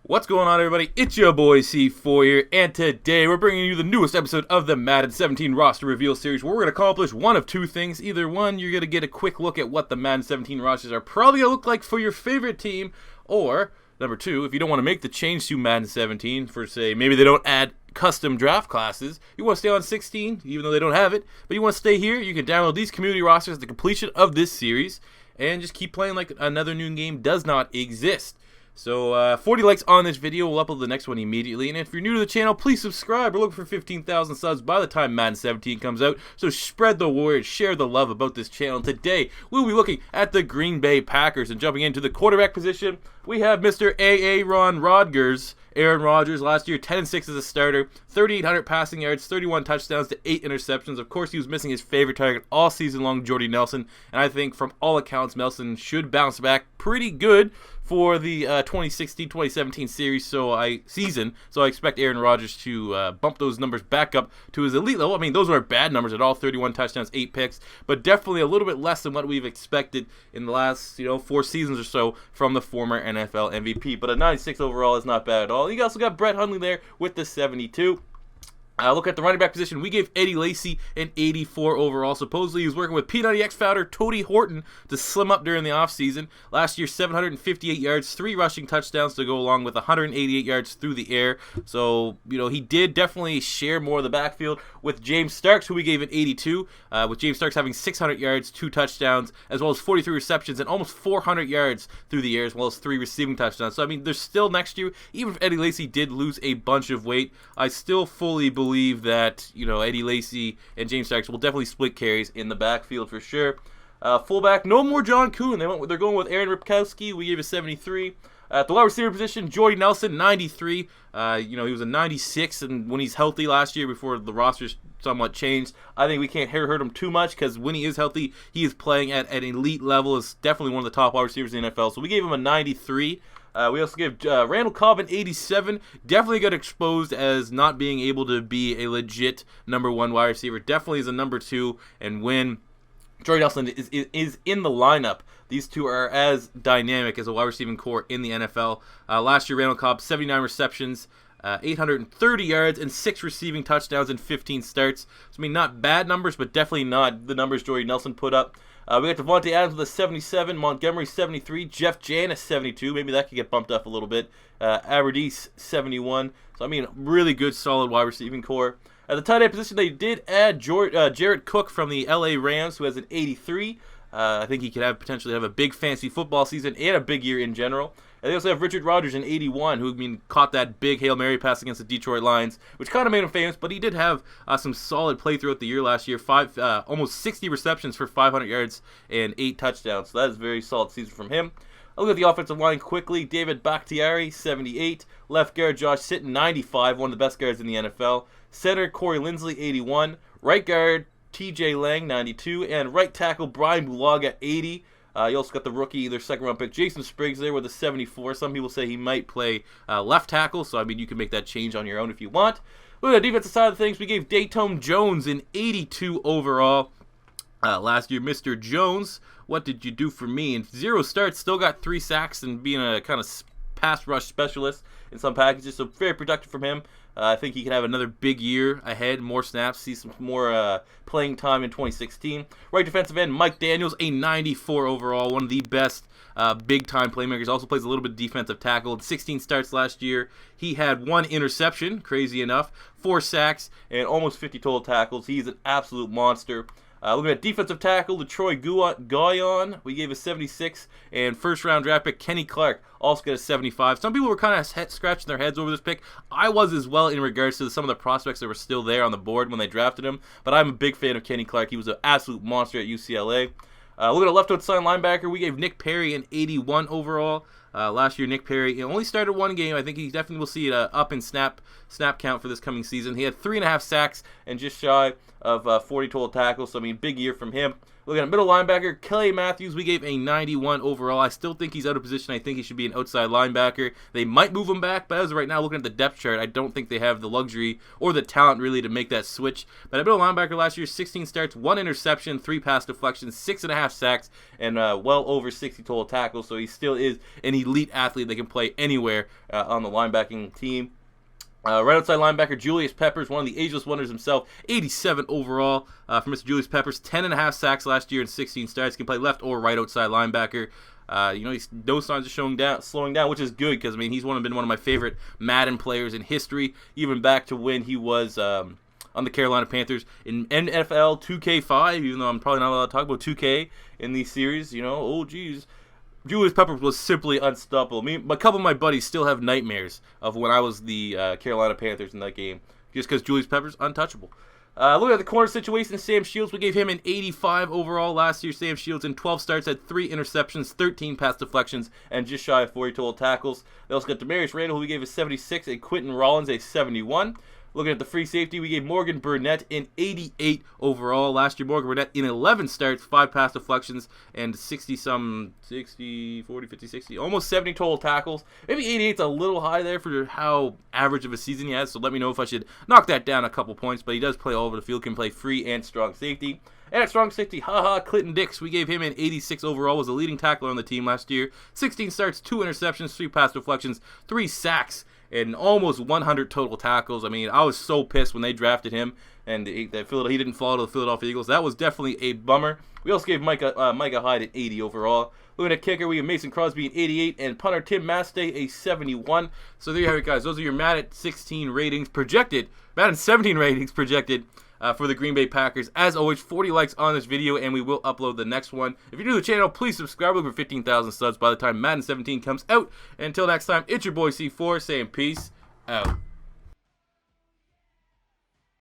What's going on, everybody? It's your boy C4 here, and today we're bringing you the newest episode of the Madden 17 roster reveal series, where we're going to accomplish one of two things. Either one, you're going to get a quick look at what the Madden 17 rosters are probably going to look like for your favorite team, or number two, if you don't want to make the change to Madden 17 for, say, maybe they don't add custom draft classes, you want to stay on 16, even though they don't have it, but you want to stay here, you can download these community rosters at the completion of this series, and just keep playing like another new game does not exist. So 40 likes on this video, we'll upload the next one immediately, and if you're new to the channel, please subscribe. We're looking for 15,000 subs by the time Madden 17 comes out, so spread the word, share the love about this channel. Today, we'll be looking at the Green Bay Packers, and jumping into the quarterback position, we have Mr. Rodgers. Aaron Rodgers last year, 10-6 as a starter, 3,800 passing yards, 31 touchdowns to 8 interceptions. Of course, he was missing his favorite target all season long, Jordy Nelson, and I think from all accounts, Nelson should bounce back pretty good for the 2016-2017 season. So I expect Aaron Rodgers to bump those numbers back up to his elite level. I mean, those weren't bad numbers at all, 31 touchdowns, 8 picks, but definitely a little bit less than what we've expected in the last 4 seasons or so from the former NFL MVP. But a 96 overall is not bad at all. You also got Brett Hundley there with the 72. Look at the running back position. We gave Eddie Lacy an 84 overall. Supposedly he was working with P90X founder Toady Horton to slim up during the offseason. Last year, 758 yards, 3 rushing touchdowns to go along with 188 yards through the air. So, he did definitely share more of the backfield with James Starks, who we gave an 82, with James Starks having 600 yards, 2 touchdowns, as well as 43 receptions and almost 400 yards through the air, as well as 3 receiving touchdowns. So, I mean, there's still next year, even if Eddie Lacy did lose a bunch of weight, I still fully believe that Eddie Lacy and James Starks will definitely split carries in the backfield for sure. Fullback, no more John Kuhn. They're going with Aaron Ripkowski. We gave a 73. At the wide receiver position, Jordy Nelson, 93. He was a 96, and when he's healthy last year before the rosters somewhat changed, I think we can't hurt him too much because when he is healthy, he is playing at an elite level. Is definitely one of the top wide receivers in the NFL. So we gave him a 93. We also gave Randall Cobb an 87. Definitely got exposed as not being able to be a legit number 1 wide receiver. Definitely is a number 2. And when Jordy Nelson is in the lineup, these two are as dynamic as a wide receiving core in the NFL. Last year, Randall Cobb, 79 receptions, 830 yards, and 6 receiving touchdowns in 15 starts. So, I mean, not bad numbers, but definitely not the numbers Jordy Nelson put up. We got Devontae Adams with a 77, Montgomery 73, Jeff Janis 72. Maybe that could get bumped up a little bit. Aberdeen 71. So, I mean, really good, solid wide receiving core. At the tight end position, they did add Jared Cook from the LA Rams, who has an 83. I think he could potentially have a big fantasy football season and a big year in general. And they also have Richard Rodgers in 81, who caught that big Hail Mary pass against the Detroit Lions, which kind of made him famous, but he did have some solid play throughout the year last year. Almost 60 receptions for 500 yards and 8 touchdowns. So that is a very solid season from him. I'll look at the offensive line quickly. David Bakhtiari, 78. Left guard Josh Sitton, 95, one of the best guards in the NFL. Center Corey Linsley, 81. Right guard TJ Lang, 92. And right tackle Brian Bulaga, 80. You also got the rookie, their second-round pick, Jason Spriggs there with a 74. Some people say he might play left tackle, so I mean you can make that change on your own if you want. Look at the defensive side of things. We gave Dayton Jones an 82 overall. Last year, Mr. Jones, what did you do for me? In 0 starts, still got 3 sacks and being a kind of pass rush specialist in some packages, so very productive from him. I think he can have another big year ahead, more snaps, see some more playing time in 2016. Right defensive end, Mike Daniels, a 94 overall, one of the best big-time playmakers. Also plays a little bit of defensive tackle. In 16 starts last year, he had 1 interception, crazy enough, 4 sacks, and almost 50 total tackles. He's an absolute monster. Looking at defensive tackle, Detroit Guyon, we gave a 76, and first-round draft pick Kenny Clark also got a 75. Some people were kind of scratching their heads over this pick. I was as well in regards to some of the prospects that were still there on the board when they drafted him, but I'm a big fan of Kenny Clark. He was an absolute monster at UCLA. Looking at left outside linebacker, we gave Nick Perry an 81 overall. Last year, Nick Perry only started 1 game. I think he definitely will see it up in snap count for this coming season. He had 3.5 sacks and just shy of 40 total tackles. So, I mean, big year from him. Looking at middle linebacker, Clay Matthews, we gave a 91 overall. I still think he's out of position. I think he should be an outside linebacker. They might move him back, but as of right now, looking at the depth chart, I don't think they have the luxury or the talent really to make that switch. But at middle linebacker last year, 16 starts, 1 interception, 3 pass deflections, 6.5 sacks, and well over 60 total tackles. So he still is an elite athlete that can play anywhere on the linebacking team. Right outside linebacker, Julius Peppers, one of the ageless wonders himself, 87 overall for Mr. Julius Peppers, 10.5 sacks last year and 16 starts. Can play left or right outside linebacker. He's no signs of slowing down, which is good because, I mean, he's been one of my favorite Madden players in history, even back to when he was on the Carolina Panthers in NFL 2K5, even though I'm probably not allowed to talk about 2K in these series, oh, geez. Julius Peppers was simply unstoppable. A couple of my buddies still have nightmares of when I was the Carolina Panthers in that game, just because Julius Peppers untouchable. Looking at the corner situation, Sam Shields, we gave him an 85 overall last year. Sam Shields in 12 starts had 3 interceptions, 13 pass deflections, and just shy of 40 total tackles. They also got Demarius Randall, who we gave a 76, and Quentin Rollins a 71. Looking at the free safety, we gave Morgan Burnett an 88 overall. Last year, Morgan Burnett in 11 starts, 5 pass deflections, and 60, almost 70 total tackles. Maybe 88's a little high there for how average of a season he has, so let me know if I should knock that down a couple points. But he does play all over the field, can play free and strong safety. And at strong safety, Clinton-Dix, we gave him an 86 overall, was a leading tackler on the team last year. 16 starts, 2 interceptions, 3 pass deflections, 3 sacks, and almost 100 total tackles. I mean, I was so pissed when they drafted him and he didn't fall to the Philadelphia Eagles. That was definitely a bummer. We also gave Micah Hyde an 80 overall. Looking at kicker, we have Mason Crosby an 88 and punter Tim Mastay a 71. So there you have it, guys. Those are your Madden 17 ratings projected for the Green Bay Packers. As always, 40 likes on this video, and we will upload the next one. If you're new to the channel, please subscribe. We're over 15,000 subs by the time Madden 17 comes out. And until next time, it's your boy C4 saying peace out.